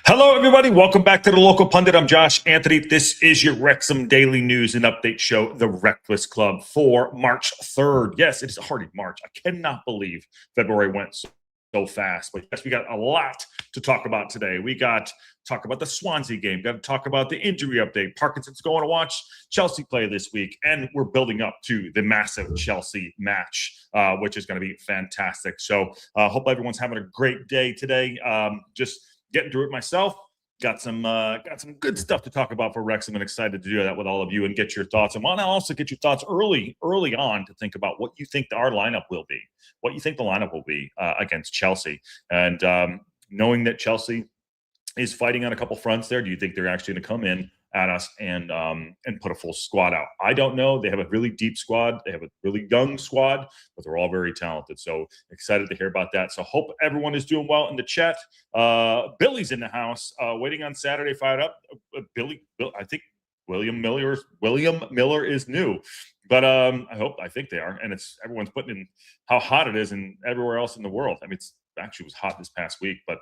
Hello, everybody. Welcome back to the Local Pundit. I'm Josh Anthony. This is your Wrexham Daily News and Update Show, the Breakfast Club, for March 3rd. Yes, it is already March. I cannot believe February went so fast. But yes, we got a lot to talk about today. We got talk about the Swansea game. Got to talk about the injury update. Parkinson's going to watch Chelsea play this week, and we're building up to the massive Chelsea match, which is going to be fantastic. So, hope everyone's having a great day today. Just getting through it myself. Got some good stuff to talk about for Wrexham, and excited to do that with all of you and get your thoughts. And want to also get your thoughts early on to think about what you think our lineup will be, what you think the lineup will be against Chelsea. And knowing that Chelsea is fighting on a couple fronts there, do you think they're actually going to come in at us and put a full squad out? I don't know. They have a really deep squad. They have a really young squad, but they're all very talented. So excited to hear about that. So hope everyone is doing well in the chat. Billy's in the house, waiting on Saturday. Fired up. Bill, I think William Miller is new, but I think they are, and it's everyone's putting in how hot it is and everywhere else in the world. I mean, it's actually was hot this past week, but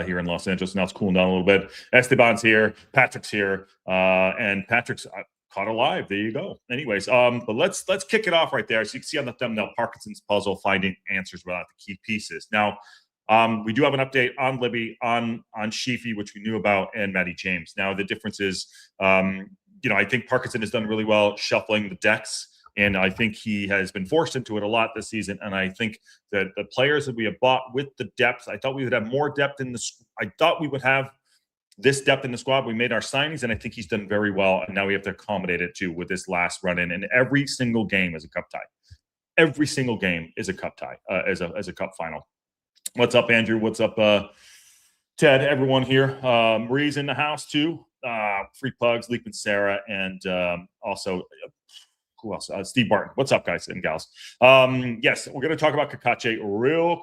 here in Los Angeles. Now it's cooling down a little bit. Esteban's here. Patrick's here. And Patrick's caught alive. There you go. Anyways, but let's kick it off right there. So you can see on the thumbnail, Parkinson's puzzle, finding answers without the key pieces. Now, we do have an update on Libby, on Sheafy, which we knew about, and Matty James. Now, the difference is, I think Parkinson has done really well shuffling the decks. And I think he has been forced into it a lot this season. And I think that the players that we have bought with the depth, I thought we would have more depth in this. I thought we would have this depth in the squad. We made our signings, and I think he's done very well. And now we have to accommodate it too with this last run in. And every single game is a cup tie. Every single game is a cup tie, as a cup final. What's up, Andrew? What's up, Ted? Everyone here. Marie's in the house too. Free Pugs, Leap and Sarah, and also. Who else? Steve Barton. What's up, guys and gals? Yes, we're going to talk about Kakache real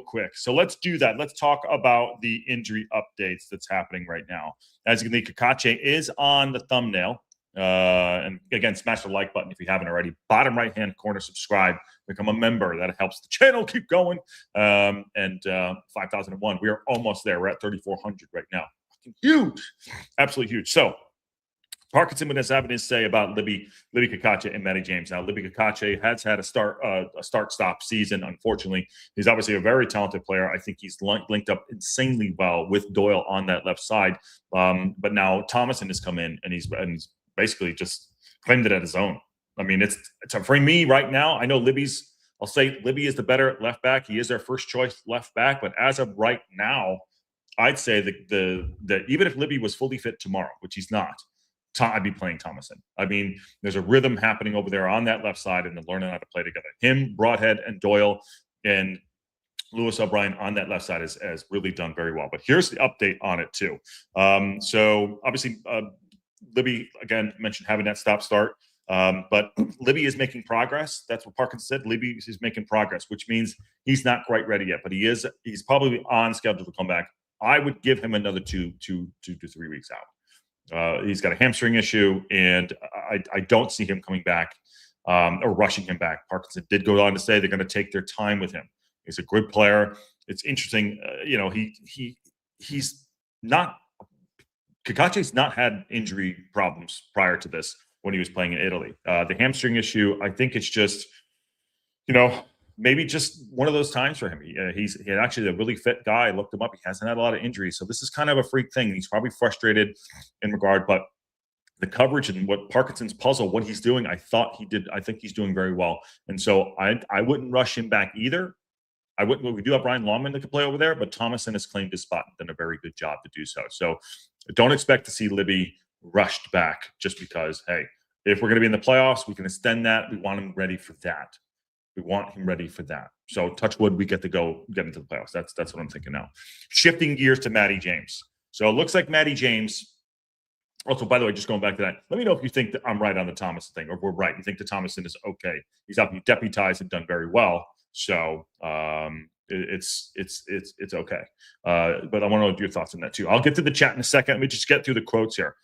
quick. So let's do that. Let's talk about the injury updates that's happening right now. As you can see, Kakache is on the thumbnail. And again, smash the like button if you haven't already. Bottom right-hand corner, subscribe. Become a member. That helps the channel keep going. And 5,001. We are almost there. We're at 3,400 right now. Fucking huge. Absolutely huge. So, Parkinson has having his say about Libby Kakache and Matty James. Now, Libby Kakache has had a start-stop season, unfortunately. He's obviously a very talented player. I think he's linked up insanely well with Doyle on that left side. But now Thomason has come in, and he's basically just claimed it at his own. I mean, it's for me right now, I know I'll say Libby is the better left back. He is our first choice left back. But as of right now, I'd say that even if Libby was fully fit tomorrow, which he's not, I'd be playing Thomason. I mean, there's a rhythm happening over there on that left side, and they're learning how to play together. Him, Broadhead, and Doyle, and Lewis O'Brien on that left side has really done very well. But here's the update on it too. So obviously, Libby, again, mentioned having that stop-start. But Libby is making progress. That's what Parkinson said. Libby is making progress, which means he's not quite ready yet. But he's probably on schedule to come back. I would give him another 2 to 3 weeks out. He's got a hamstring issue, and I don't see him coming back or rushing him back. Parkinson did go on to say they're going to take their time with him. He's a good player. It's interesting. He's not – Kakache's not had injury problems prior to this when he was playing in Italy. The hamstring issue, I think it's just, maybe just one of those times for him. He's actually a really fit guy. I looked him up. He hasn't had a lot of injuries. So this is kind of a freak thing. He's probably frustrated in regard, but the coverage and what Parkinson's puzzle, what he's doing, I think he's doing very well. And so I wouldn't rush him back either. We do have Brian Longman that could play over there, but Thomason has claimed his spot and done a very good job to do so. So don't expect to see Libby rushed back just because, hey, if we're going to be in the playoffs, we can extend that. We want him ready for that. So touch wood, we get into the playoffs. That's what I'm thinking now. Shifting gears to Matty James. So it looks like Matty James. Also, by the way, just going back to that, let me know if you think that I'm right on the Thomason thing, or if we're right. You think that Thomason is okay? He's obviously deputized and done very well. So it's okay. But I want to know your thoughts on that too. I'll get to the chat in a second. Let me just get through the quotes here.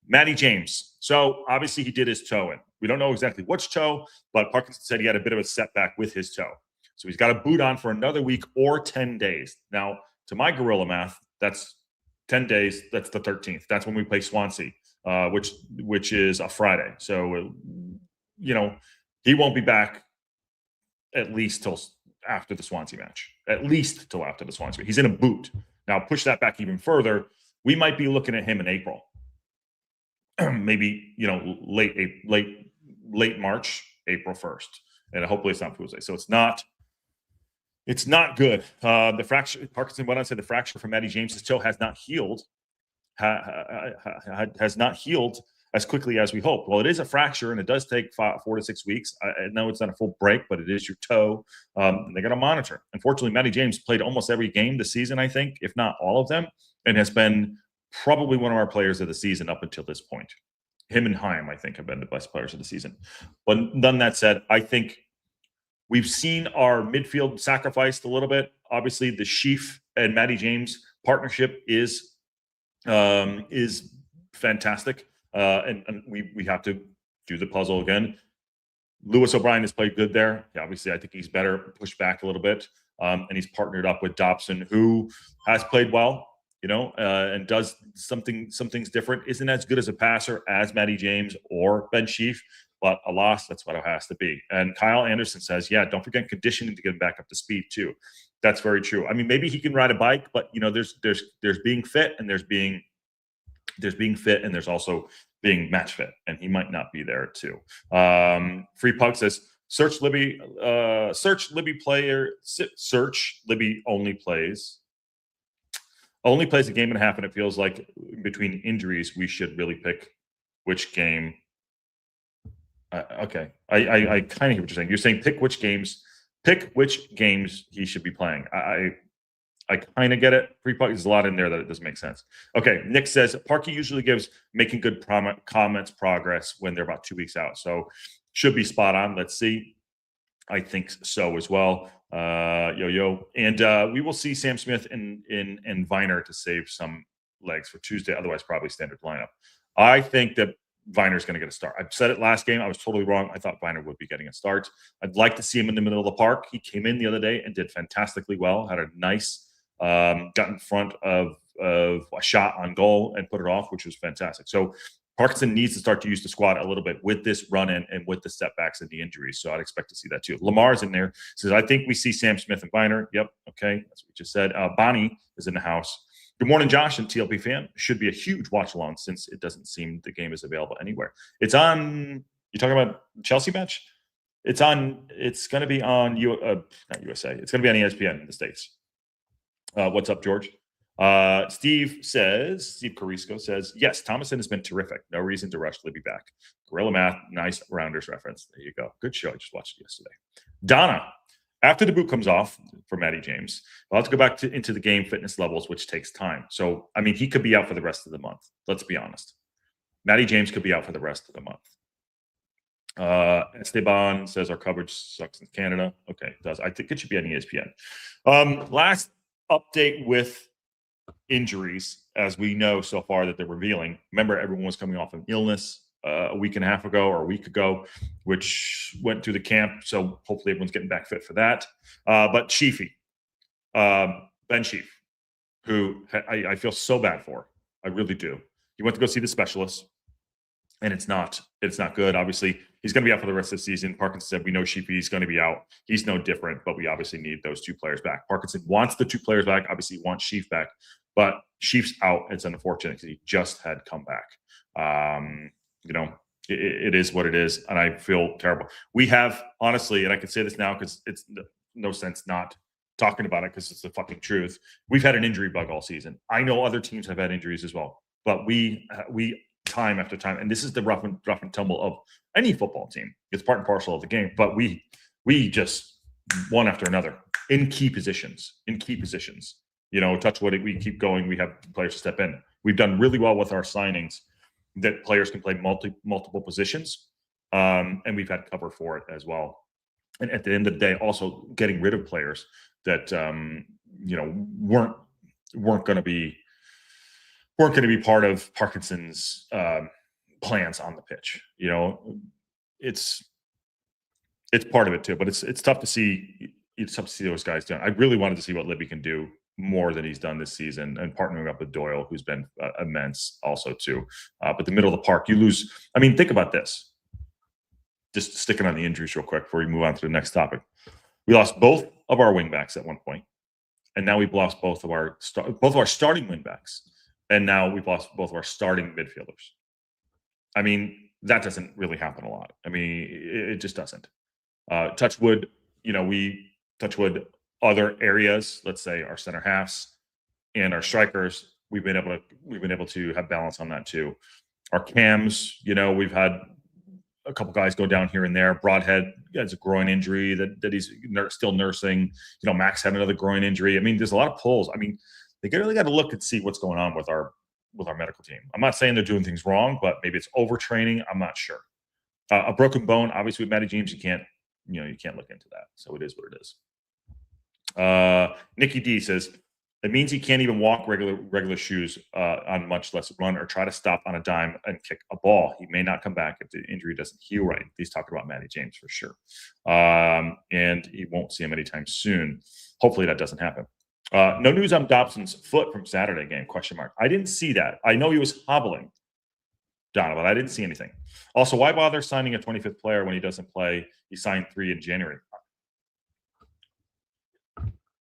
Matty James. So obviously he did his toe in. We don't know exactly which toe, but Parkinson said he had a bit of a setback with his toe. So he's got a boot on for another week or 10 days. Now, to my gorilla math, that's 10 days. That's the 13th. That's when we play Swansea, which is a Friday. So, he won't be back at least till after the Swansea match. At least till after the Swansea. He's in a boot. Now, push that back even further. We might be looking at him in April. Maybe, late March, April 1st. And hopefully it's not Fool's Day. So it's not good. The fracture, Parkinson went on to say the fracture from Matty James' toe has not healed. Has not healed as quickly as we hoped. Well, it is a fracture, and it does take 4 to 6 weeks. I know it's not a full break, but it is your toe. And they're going to monitor. Unfortunately, Matty James played almost every game this season, I think, if not all of them, and has been probably one of our players of the season up until this point. Him and Haim, I think, have been the best players of the season. But none that said, I think we've seen our midfield sacrificed a little bit. Obviously, the Sheaf and Matty James partnership is fantastic. And we have to do the puzzle again. Lewis O'Brien has played good there. Yeah, obviously, I think he's better, pushed back a little bit. And he's partnered up with Dobson, who has played well, and does some things different. Isn't as good as a passer as Matty James or Ben Sheaf, but alas, that's what it has to be. And Kyle Anderson says, yeah, don't forget conditioning to get him back up to speed too. That's very true. I mean, maybe he can ride a bike, but there's being fit, and there's being fit, and there's also being match fit, and he might not be there too. Free Pug says, search Libby only plays a game and a half, and it feels like between injuries we should really pick which game. Okay, I kind of hear what you're saying. You're saying pick which games he should be playing. I kind of get it. There's a lot in there that it doesn't make sense. Okay, Nick says, Parky usually gives making good comments progress when they're about 2 weeks out. So should be spot on. Let's see. I think so as well. Yo. And we will see Sam Smith and Viner to save some legs for Tuesday. Otherwise, probably standard lineup. I think that Viner's going to get a start. I've said it last game. I was totally wrong. I thought Viner would be getting a start. I'd like to see him in the middle of the park. He came in the other day and did fantastically well. Had a nice got in front of a shot on goal and put it off, which was fantastic. So Parkinson needs to start to use the squad a little bit with this run-in and with the setbacks and the injuries. So I'd expect to see that too. Lamar's in there. Says, I think we see Sam Smith and Viner. Yep. Okay. That's what we just said. Bonnie is in the house. Good morning, Josh and TLP fan. Should be a huge watch along since it doesn't seem the game is available anywhere. It's on, you talking about Chelsea match? It's going to be on, not USA. It's going to be on ESPN in the States. What's up, George? Steve Carisco says, yes, Thomason has been terrific. No reason to rush Libby back. Gorilla Math, nice Rounders reference. There you go. Good show. I just watched it yesterday. Donna, after the boot comes off for Matty James, we'll have to go back into the game fitness levels, which takes time. So, I mean, he could be out for the rest of the month. Let's be honest. Matty James could be out for the rest of the month. Esteban says our coverage sucks in Canada. Okay, it does. I think it should be on ESPN. Last update with injuries, as we know so far that they're revealing. Remember, everyone was coming off an illness a week and a half ago or a week ago, which went through the camp. So hopefully everyone's getting back fit for that. But Sheafy, Ben Sheaf, who I feel so bad for. I really do. He went to go see the specialist, and it's not good. Obviously, he's going to be out for the rest of the season. Parkinson said, we know Sheafy is going to be out. He's no different, but we obviously need those two players back. Parkinson wants the two players back. Obviously, he wants Sheaf back, but Sheaf's out. It's unfortunate because he just had come back. It is what it is, and I feel terrible. We have, honestly, and I can say this now because it's no sense not talking about it because it's the fucking truth. We've had an injury bug all season. I know other teams have had injuries as well, but we time after time, and this is the rough and tumble of any football team. It's part and parcel of the game, but we just one after another in key positions. Touch wood, we keep going. We have players to step in. We've done really well with our signings that players can play multiple positions, and we've had cover for it as well. And at the end of the day, also getting rid of players that weren't going to be part of Parkinson's plans on the pitch. It's part of it too, but it's tough to see. It's tough to see those guys doing. I really wanted to see what Libby can do more than he's done this season, and partnering up with Doyle, who's been immense also too. But the middle of the park, you lose. I mean, think about this. Just sticking on the injuries real quick before we move on to the next topic. We lost both of our wingbacks at one point, and now we've lost both of our starting wingbacks, and now we've lost both of our starting midfielders. I mean, that doesn't really happen a lot. I mean, it just doesn't. Touch wood, we touch wood. Other areas, let's say our center halves and our strikers, we've been able to have balance on that too. Our cams, we've had a couple guys go down here and there. Broadhead has a groin injury that he's still nursing. Max had another groin injury. I mean, there's a lot of pulls. I mean, they really got to look and see what's going on with our medical team. I'm not saying they're doing things wrong, but maybe it's overtraining. I'm not sure. A broken bone, obviously with Matty James, you can't look into that. So it is what it is. Nikki D says it means he can't even walk regular shoes on, much less run or try to stop on a dime and kick a ball. He may not come back if the injury doesn't heal right. He's talking about Matty James for sure. And he won't see him anytime soon. Hopefully that doesn't happen. No news on Dobson's foot from Saturday game, ? I didn't see that. I know he was hobbling, Donna, but I didn't see anything. Also, why bother signing a 25th player when he doesn't play? He signed 3 in January.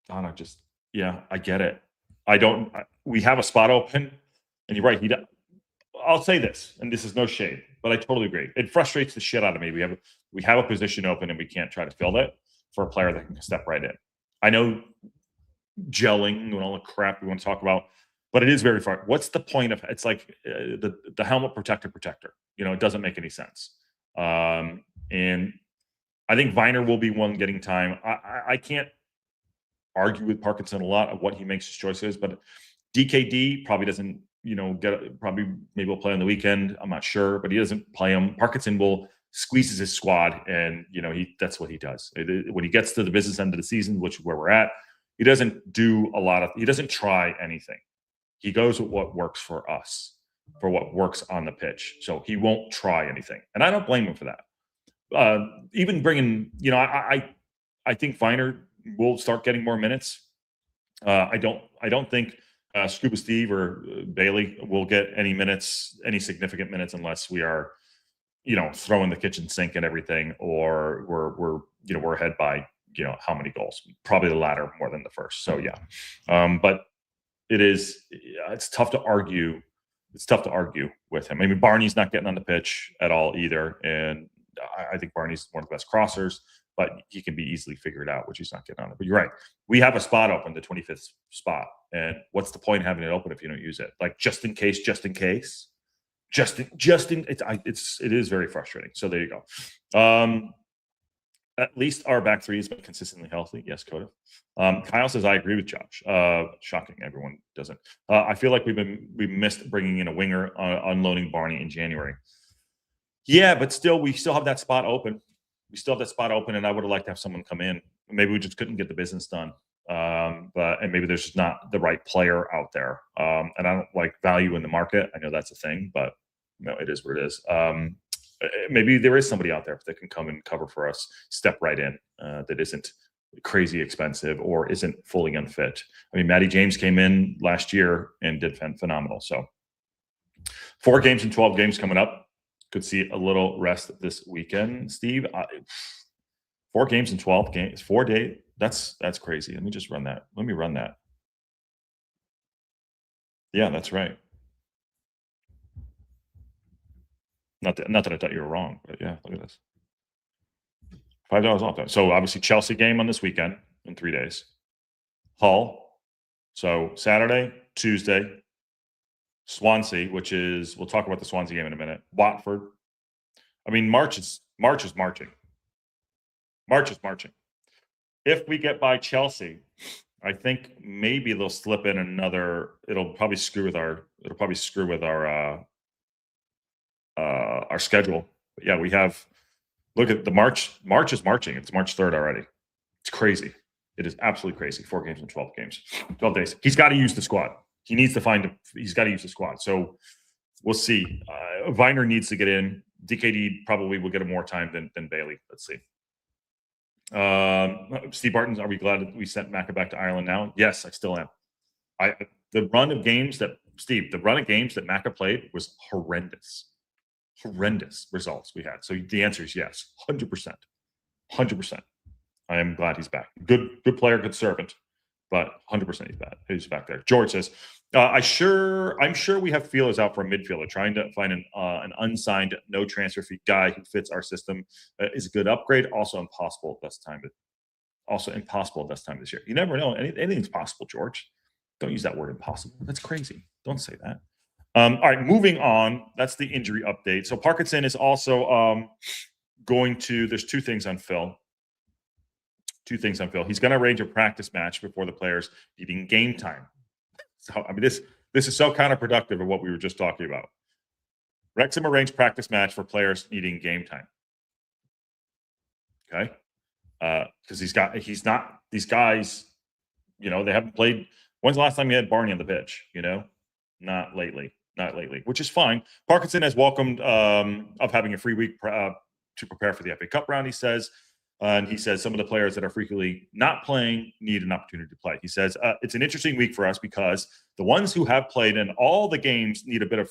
Donna, I get it. We have a spot open, and you're right. I'll say this, and this is no shade, but I totally agree. It frustrates the shit out of me. We have a position open, and we can't try to fill it for a player that can step right in. I know gelling and all the crap we want to talk about, but it is very far. What's the point of it's like the helmet protector? It doesn't make any sense. And I think Viner will be one getting time. I can't argue with Parkinson a lot of what he makes his choices, but DKD probably doesn't, maybe will play on the weekend. I'm not sure, but he doesn't play him. Parkinson squeezes his squad, and that's what he does. When he gets to the business end of the season, which is where we're at, he doesn't try anything. He goes with what works for us, for what works on the pitch. So he won't try anything, and I don't blame him for that. Even bringing, I think Viner will start getting more minutes. I don't think Scuba Steve or Bailey will get any significant minutes unless we are, throwing the kitchen sink and everything, or we're ahead by how many goals? Probably the latter more than the first. So yeah, but it's tough to argue. It's tough to argue with him. I mean, Barney's not getting on the pitch at all either, and I think Barney's one of the best crossers, but he can be easily figured out, which he's not getting on it. But you're right. We have a spot open, the 25th spot. And what's the point of having it open if you don't use it? Like, just in case. It is very frustrating. So there you go. At least our back three has been consistently healthy. Yes, Coda. Kyle says, I agree with Josh. Shocking. Everyone doesn't. I feel like we missed bringing in a winger, unloading Barney in January. Yeah, but we still have that spot open. And I would have liked to have someone come in. Maybe we just couldn't get the business done. And maybe there's just not the right player out there. And I don't like value in the market. I know that's a thing, but it is what it is. Maybe there is somebody out there that can come and cover for us, step right in, that isn't crazy expensive or isn't fully unfit. I mean, Matty James came in last year and did phenomenal. So 4 games and 12 games coming up. Could see a little rest this weekend, Steve. 4 games and 12 games, 4 days. That's crazy. Let me just run that. Let me run that. Yeah, that's right. Not that I thought you were wrong, but yeah, look at this. $5 off that. So obviously Chelsea game on this weekend in 3 days. Hull. So Saturday, Tuesday. Swansea, which is, we'll talk about the Swansea game in a minute. Watford. I mean, March is marching. March is marching. If we get by Chelsea, I think maybe they'll slip in another. It'll probably screw with our schedule. But yeah, we have. Look at the March. March is marching. It's March 3rd already. It's crazy. It is absolutely crazy. 4 games and 12 games. 12 days. He's got to use the squad. He's got to use the squad. So we'll see. Viner needs to get in. DKD probably will get more time than Bailey. Let's see. Steve Barton, are we glad that we sent Macca back to Ireland now? Yes, I still am. The run of games that Macca played was horrendous results we had. So the answer is yes, 100%. I am glad he's back. Good player, good servant, but 100% he's back there. George says, I'm sure we have feelers out for a midfielder. Trying to find an unsigned, no transfer fee guy who fits our system is a good upgrade. Also impossible at this time this year. You never know. Anything's possible, George. Don't use that word impossible. That's crazy. Don't say that. All right, moving on. That's the injury update. So Parkinson is also going to. There's two things on Phil. He's going to arrange a practice match before the players needing game time. So I mean, this is so counterproductive of what we were just talking about. Wrexham arranged practice match for players needing game time. Okay, because he's not these guys. You know, they haven't played. When's the last time you had Barney on the pitch? You know, not lately, which is fine. Parkinson has welcomed of having a free week to prepare for the FA Cup round. He says. And he says some of the players that are frequently not playing need an opportunity to play. He says it's an interesting week for us because the ones who have played in all the games need a bit of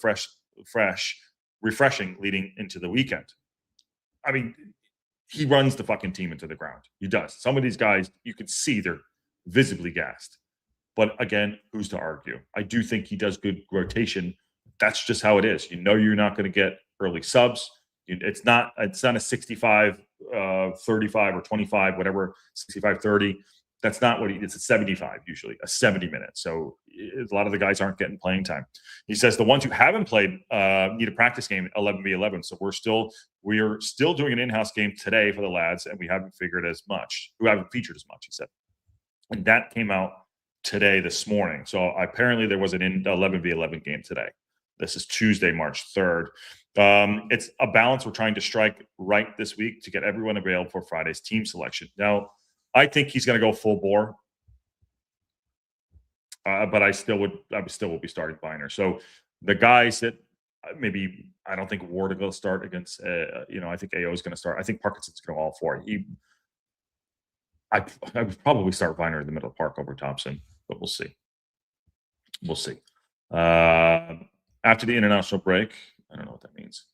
refreshing leading into the weekend. I mean, he runs the fucking team into the ground. He does. Some of these guys, you can see they're visibly gassed. But again, who's to argue? I do think he does good rotation. That's just how it is. You know you're not going to get early subs. It's not a 65, 35 or 25, whatever, 65, 30. That's not what it's a 75 usually, a 70 minutes. So a lot of the guys aren't getting playing time. He says the ones who haven't played need a practice game 11v11. So we are still doing an in-house game today for the lads, and we haven't featured as much, he said. And that came out this morning. So apparently there was an 11v11 game today. This is Tuesday, March 3rd. It's a balance we're trying to strike right this week to get everyone available for Friday's team selection. Now, I think he's going to go full bore, but I still will be starting Viner. So the guys that maybe I don't think Ward will start against. I think AO is going to start. I think Parkinson's going to go all four. I would probably start Viner in the middle of the park over Thompson, but we'll see. After the international break. I don't know what that means.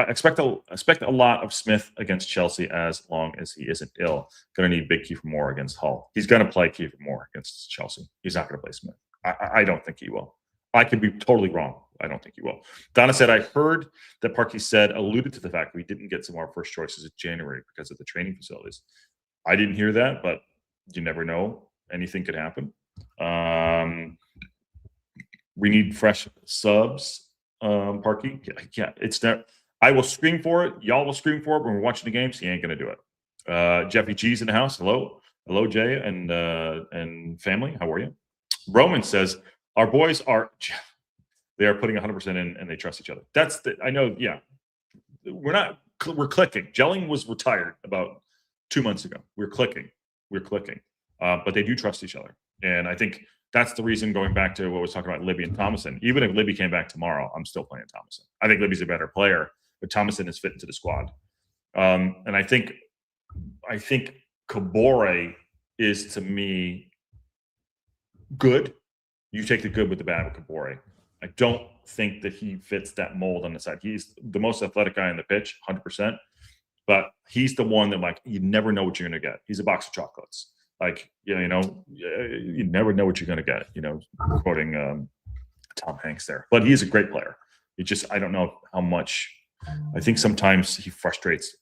Expect a lot of Smith against Chelsea as long as he isn't ill. Going to need big Kiefer Moore against Hull. He's going to play Kiefer Moore against Chelsea. He's not going to play Smith. I don't think he will. I could be totally wrong. I don't think he will. Donna said, I heard that Parky alluded to the fact we didn't get some of our first choices in January because of the training facilities. I didn't hear that, but you never know. Anything could happen. We need fresh subs, Parky. Yeah, it's there. I will scream for it. Y'all will scream for it when we're watching the games. He ain't going to do it. Jeffy G's in the house. Hello, Jay and family. How are you? Roman says our boys they are putting 100% in and they trust each other. I know. Yeah, we're clicking. Gelling was retired about 2 months ago. We're clicking, but they do trust each other, and I think. That's the reason, going back to what I was talking about Libby and Thomason. Even if Libby came back tomorrow, I'm still playing Thomason. I think Libby's a better player, but Thomason is fit into the squad. And I think Kabore is, to me, good. You take the good with the bad with Kabore. I don't think that he fits that mold on the side. He's the most athletic guy on the pitch, 100%. But he's the one that, you never know what you're going to get. He's a box of chocolates. You never know what you're going to get, quoting Tom Hanks there. But he is a great player. I don't know how much. I think sometimes he frustrates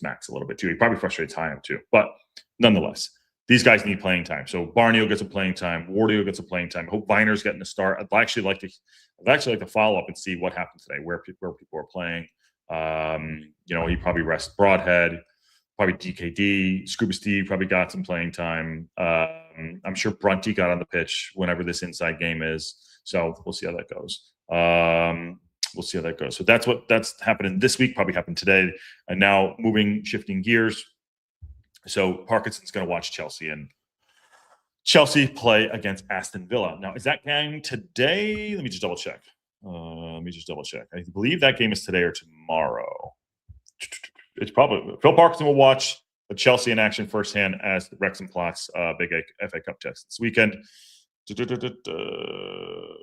Max a little bit too. He probably frustrates Hyam too. But nonetheless, these guys need playing time. So Barney gets a playing time. Wardio gets a playing time. I hope Viner's getting a start. I'd actually like to follow up and see what happened today, where people are playing. He probably rests Broadhead. Probably DKD, Scuba Steve probably got some playing time. I'm sure Brunty got on the pitch whenever this inside game is. So we'll see how that goes. So that's happening this week, probably happened today. And now shifting gears. So Parkinson's going to watch Chelsea play against Aston Villa. Now, is that game today? Let me just double check. I believe that game is today or tomorrow. It's probably Phil Parkinson will watch the Chelsea in action firsthand as the Wrexham clocks big FA Cup test this weekend.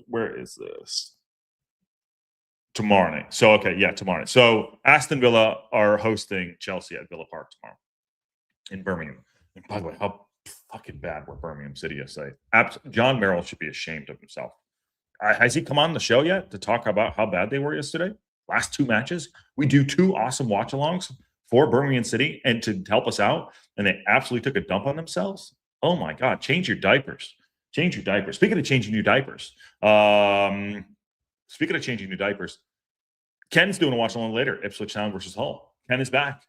Where is this? Tomorrow night. So, okay, yeah, tomorrow night. So, Aston Villa are hosting Chelsea at Villa Park tomorrow in Birmingham. And by the way, how fucking bad were Birmingham City yesterday? John Merrill should be ashamed of himself. Has he come on the show yet to talk about how bad they were yesterday? Last 2 matches? We do 2 awesome watch-alongs for Birmingham City and to help us out, and they absolutely took a dump on themselves? Oh, my God. Change your diapers. Change your diapers. Speaking of changing your diapers, Ken's doing a watch along later. Ipswich Town versus Hull. Ken is back.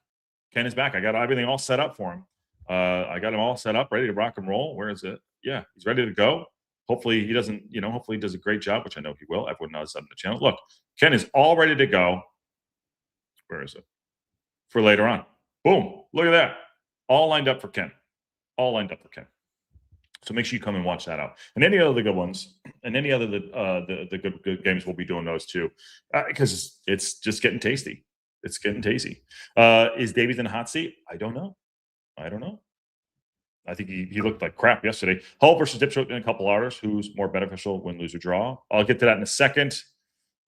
I got everything all set up for him. I got him all set up, ready to rock and roll. Where is it? Yeah, he's ready to go. Hopefully he doesn't, hopefully he does a great job, which I know he will. Everyone knows that on the channel. Look, Ken is all ready to go. Where is it? For later on. Boom. Look at that. All lined up for Ken. So make sure you come and watch that out. And any other good ones, and any other the good games, we'll be doing those too, because it's just getting tasty. Is Davies in the hot seat? I don't know. I think he looked like crap yesterday. Hull versus Ipswich in a couple hours. Who's more beneficial, win, lose, or draw? I'll get to that in a second.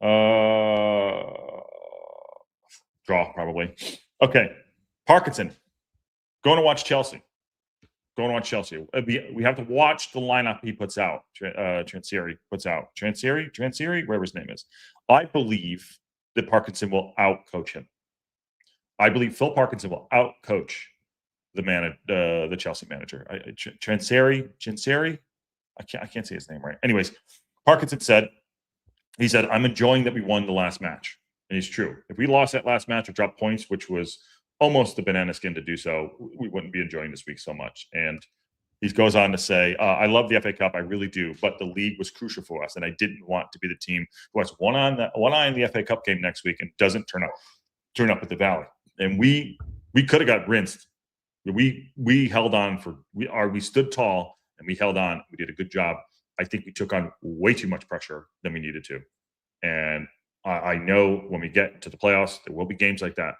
Draw, probably. Okay. Parkinson. Going to watch Chelsea. We have to watch the lineup he puts out. Transeri puts out. Transeri, whatever his name is. I believe that Parkinson will out-coach him. I believe Phil Parkinson will out-coach the Chelsea manager. Transeri. I can't say his name right. Anyways, Parkinson said, I'm enjoying that we won the last match. And it's true. If we lost that last match or dropped points, which was almost the banana skin to do so, we wouldn't be enjoying this week so much. And he goes on to say, I love the FA Cup, I really do, but the league was crucial for us, and I didn't want to be the team who has one eye in the FA Cup game next week and doesn't turn up at the Valley. And we could have got rinsed. We held on we stood tall and we held on. We did a good job. I think we took on way too much pressure than we needed to. And I know when we get to the playoffs, there will be games like that.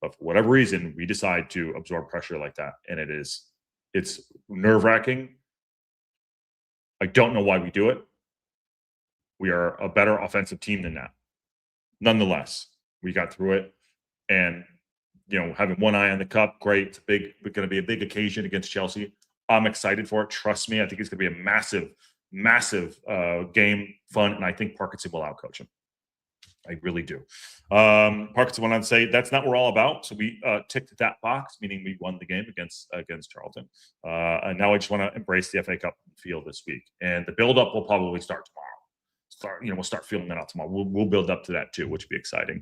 But for whatever reason, we decide to absorb pressure like that. And it's nerve-wracking. I don't know why we do it. We are a better offensive team than that. Nonetheless, we got through it. And, having one eye on the cup, great. It's going to be a big occasion against Chelsea. I'm excited for it. Trust me. I think it's going to be a massive, massive game, fun. And I think Parkinson will outcoach him. I really do. Parkinson went on to say that's not what we're all about. So we ticked that box, meaning we won the game against Charlton. And now I just want to embrace the FA Cup field this week. And the build-up will probably start tomorrow. We'll start feeling that out tomorrow. We'll build up to that too, which will be exciting.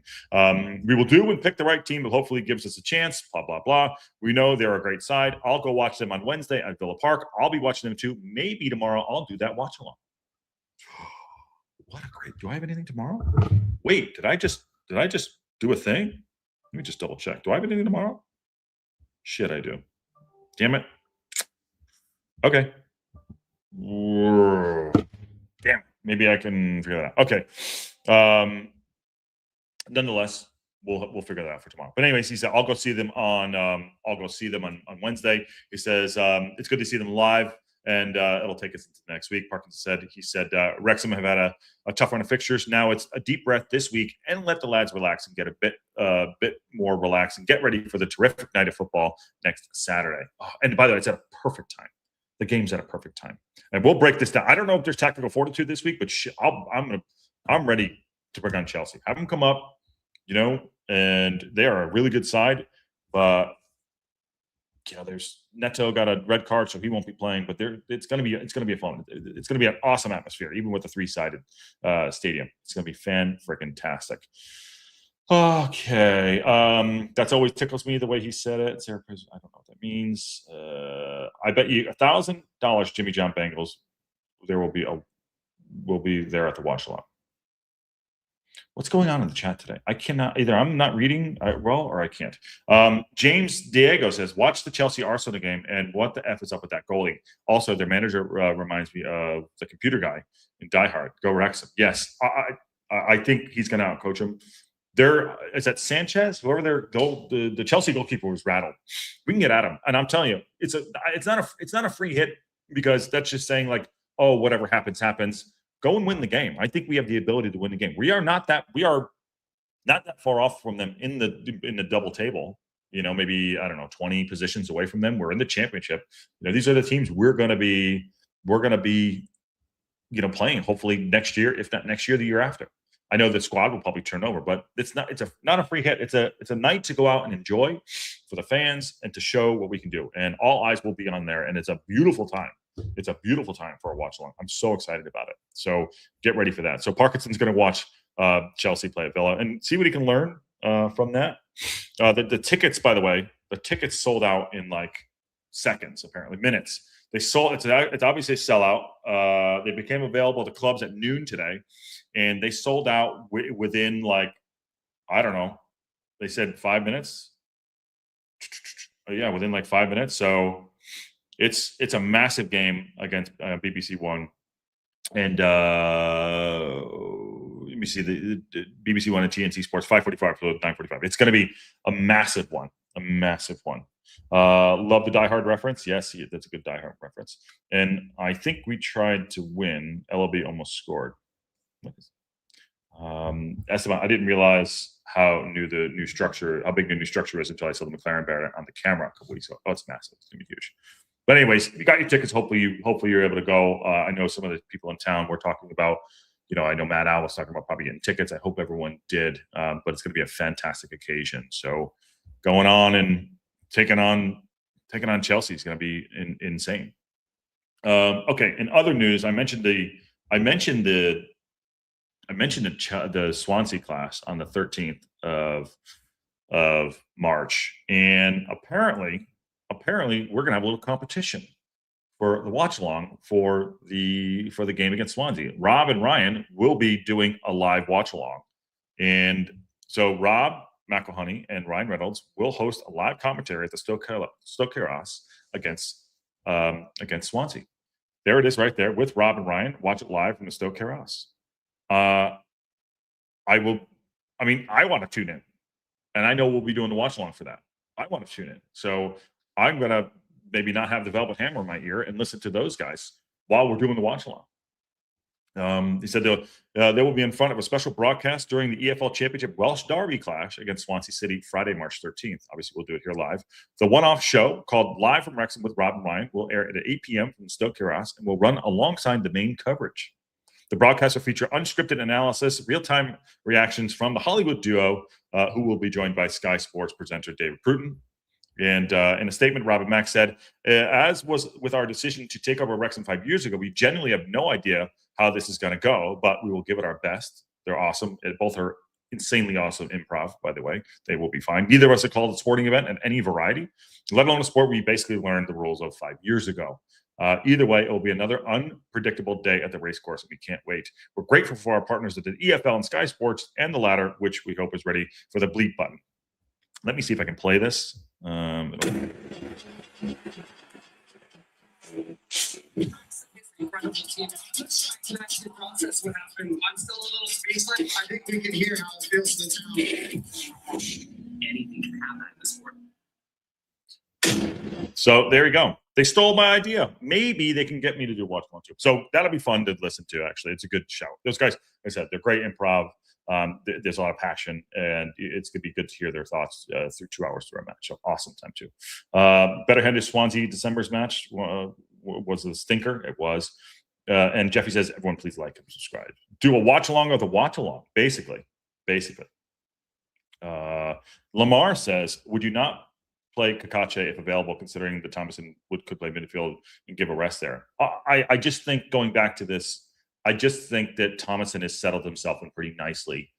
We will do and pick the right team that hopefully gives us a chance. Blah blah blah. We know they're a great side. I'll go watch them on Wednesday at Villa Park. I'll be watching them too. Maybe tomorrow I'll do that watch along. What a great! Do I have anything tomorrow? Wait, did I just do a thing? Let me just double check. Do I have anything tomorrow? Shit, I do. Damn it. Okay. Damn. Maybe I can figure that out. Okay. Nonetheless, we'll figure that out for tomorrow. But anyways, he said I'll go see them on Wednesday. He says it's good to see them live, and it'll take us into next week. Parkinson said Wrexham have had a tough run of fixtures. Now it's a deep breath this week and let the lads relax and get a bit more relaxed and get ready for the terrific night of football next Saturday. Oh, and by the way, it's at a perfect time. The game's at a perfect time, and we'll break this down. I don't know if there's tactical fortitude this week, but I'm ready to bring on Chelsea. Have them come up, and they are a really good side. But there's Neto got a red card, so he won't be playing. But it's gonna be a fun. It's gonna be an awesome atmosphere, even with a 3-sided stadium. It's gonna be fan-freaking-tastic. Okay. That's always tickles me the way he said it. Sarah, I don't know what that means. I bet you $1,000, Jimmy John Bengals. There will be there at the watch along. What's going on in the chat today? I cannot either. I'm not reading well, or I can't. James Diego says, watch the Chelsea Arsenal game, and what the F is up with that goalie? Also, their manager reminds me of the computer guy in Die Hard. Go Wrexham. Yes, I think he's going to outcoach him. is that Sanchez, whoever their goal, the Chelsea goalkeeper was rattled. We can get at him, and I'm telling you, it's not a free hit, because that's just saying like, oh, whatever happens happens. Go and win the game. I think we have the ability to win the game. We are not that far off from them in the double table. Maybe, I don't know, 20 positions away from them. We're in the championship. These are the teams we're going to be playing hopefully next year, if not next year, the year after. I know the squad will probably turn over, but it's not a free hit. It's a night to go out and enjoy for the fans and to show what we can do. And all eyes will be on there. And it's a beautiful time. It's a beautiful time for a watch along. I'm so excited about it. So get ready for that. So Parkinson's going to watch Chelsea play at Villa and see what he can learn from that. The tickets, by the way, sold out in like seconds, apparently minutes. They sold. It's obviously a sellout. They became available to clubs at noon today, and they sold out within like, I don't know. They said 5 minutes. Yeah, within like 5 minutes. So it's a massive game against BBC One, and let me see the BBC One and TNT Sports 5:45 to 9:45. It's going to be a massive one. Love the Die Hard reference. Yes, that's a good Die Hard reference. And I think we tried to win. LLB almost scored. Esteban, I didn't realize how big the new structure is until I saw the McLaren banner on the camera a couple weeks ago. Oh, it's massive. It's going to be huge. But anyways, you got your tickets. Hopefully you're able to go. I know some of the people in town were talking about, I know Matt Al was talking about probably getting tickets. I hope everyone did. But it's going to be a fantastic occasion. So going on and taking on Chelsea is going to be insane. Okay. In other news, I mentioned the Swansea class on the 13th of March, and apparently we're going to have a little competition for the watch along for the game against Swansea. Rob and Ryan will be doing a live watch along, and so Rob McElhoney and Ryan Reynolds will host a live commentary at the Stoke Carras against Swansea. There it is, right there with Rob and Ryan. Watch it live from the Stoke Carras. I want to tune in, and I know we'll be doing the watch along for that. I want to tune in, so I'm gonna maybe not have the Velvet Hammer in my ear and listen to those guys while we're doing the watch along. He said they will be in front of a special broadcast during the EFL Championship Welsh Derby clash against Swansea City Friday, March 13th. Obviously, we'll do it here live. The one-off show called Live from Wrexham with Rob and Ryan will air at 8 p.m. from Stoke Carras and will run alongside the main coverage. The broadcast will feature unscripted analysis, real-time reactions from the Hollywood duo, who will be joined by Sky Sports presenter David Bruton. And in a statement, Robert Mack said, as was with our decision to take over Wrexham 5 years ago, we genuinely have no idea how this is going to go, but we will give it our best. They're awesome. Both are insanely awesome improv, by the way. They will be fine. Neither of us have called a sporting event in any variety, let alone a sport we basically learned the rules of 5 years ago. Either way, it will be another unpredictable day at the racecourse, and we can't wait. We're grateful for our partners at the EFL and Sky Sports and the latter, which we hope is ready for the bleep button. Let me see if I can play this. Incredible team. That's the process. What happened? I'm still a little speechless. I think we can hear how it feels in the town. Anything can happen in this sport. So there you go. They stole my idea. Maybe they can get me to do watch one too. So that'll be fun to listen to. Actually, it's a good show. Those guys, like I said, they're great improv. There's a lot of passion, and it's going to be good to hear their thoughts through 2 hours through a match. So awesome time too. Better Headed Swansea December's match was a stinker. It was. And Jeffy says, everyone please like and subscribe. Do a watch along or the watch along, basically. Lamar says, would you not play Kakache if available, considering that Thomason could play midfield and give a rest there? I just think, going back to this, I just think that Thomason has settled himself in pretty nicely.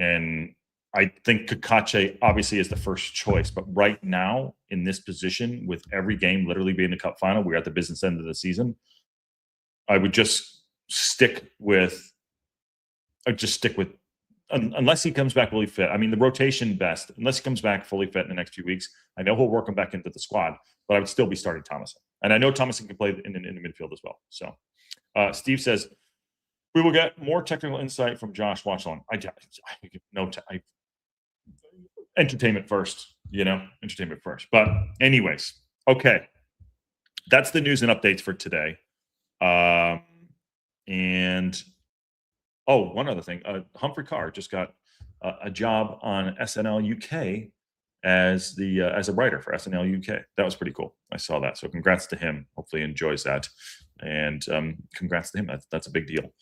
And I think Kakache obviously is the first choice. But right now, in this position, with every game literally being the cup final, we're at the business end of the season, I would just stick with unless he comes back fully fit. I mean, the rotation best, unless he comes back fully fit in the next few weeks. I know he'll work him back into the squad, but I would still be starting Thomason. And I know Thomason can play in the midfield as well. So Steve says, We will get more technical insight from Josh Watchlong. Entertainment first, entertainment first. But anyways, okay. That's the news and updates for today. And one other thing. Humphrey Carr just got a job on SNL UK as a writer for SNL UK. That was pretty cool. I saw that. So congrats to him. Hopefully he enjoys that. And congrats to him. That's a big deal.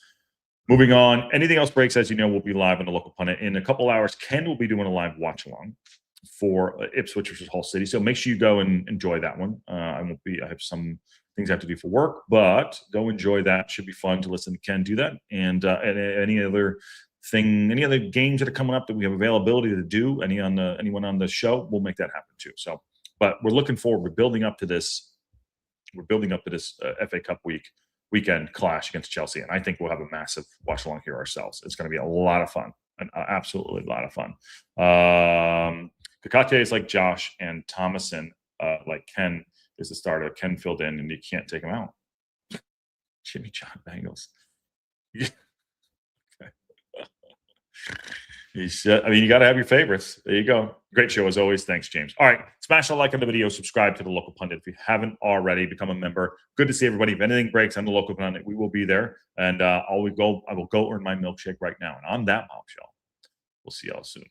Moving on. Anything else breaks, as you know, we'll be live on the Local Pundit. In a couple hours, Ken will be doing a live watch along for Ipswich versus Hull City. So make sure you go and enjoy that one. I have some things I have to do for work, but go enjoy that. Should be fun to listen to Ken do that. And any other games that are coming up that we have availability to do, anyone on the show, we'll make that happen too. So, but we're looking forward. We're building up to this FA Cup weekend clash against Chelsea, and I think we'll have a massive watch along here ourselves. It's going to be a lot of fun, absolutely a lot of fun. Kakate is like Josh, and Thomason, like Ken, is the starter. Ken filled in, and you can't take him out. Jimmy John Bengals. Okay. You got to have your favorites. There you go. Great show as always. Thanks, James. All right. Smash a like on the video. Subscribe to the Local Pundit if you haven't already. Become a member. Good to see everybody. If anything breaks on the Local Pundit, we will be there. And I will go earn my milkshake right now. And on that bombshell, we'll see y'all soon.